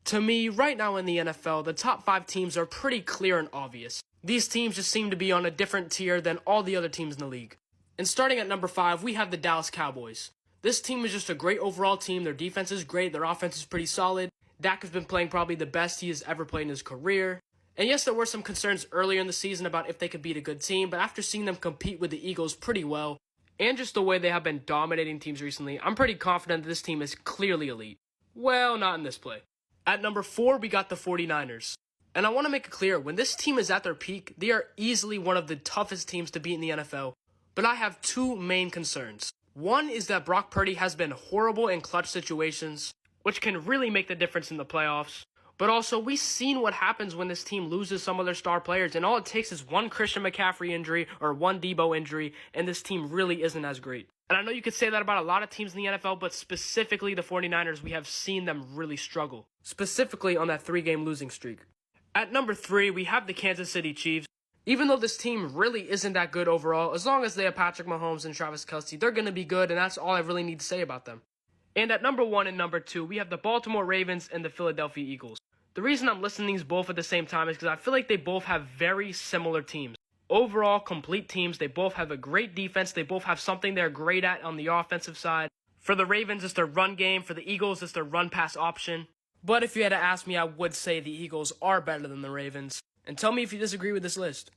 To me, right now in the NFL, the top 5 teams are pretty clear and obvious. These teams just seem to be on a different tier than all the other teams in the league. And starting at number 5, we have the Dallas Cowboys. This team is just a great overall team. Their defense is great. Their offense is pretty solid. Dak has been playing probably the best he has ever played in his career. And yes, there were some concerns earlier in the season about if they could beat a good team, but after seeing them compete with the Eagles pretty well, and just the way they have been dominating teams recently, I'm pretty confident that this team is clearly elite. Well, not in this play. At number 4, we got the 49ers. And I want to make it clear, when this team is at their peak, they are easily one of the toughest teams to beat in the NFL. But I have 2 main concerns. One is that Brock Purdy has been horrible in clutch situations, which can really make the difference in the playoffs. But also, we've seen what happens when this team loses some of their star players, and all it takes is one Christian McCaffrey injury or one Debo injury, and this team really isn't as great. And I know you could say that about a lot of teams in the NFL, but specifically the 49ers, we have seen them really struggle, specifically on that 3-game losing streak. At number 3, we have the Kansas City Chiefs. Even though this team really isn't that good overall, as long as they have Patrick Mahomes and Travis Kelce, they're going to be good, and that's all I really need to say about them. And at number 1 and number 2, we have the Baltimore Ravens and the Philadelphia Eagles. The reason I'm listing these both at the same time is because I feel like they both have very similar teams. Overall, complete teams. They both have a great defense. They both have something they're great at on the offensive side. For the Ravens, it's their run game. For the Eagles, it's their run-pass option. But if you had to ask me, I would say the Eagles are better than the Ravens. And tell me if you disagree with this list.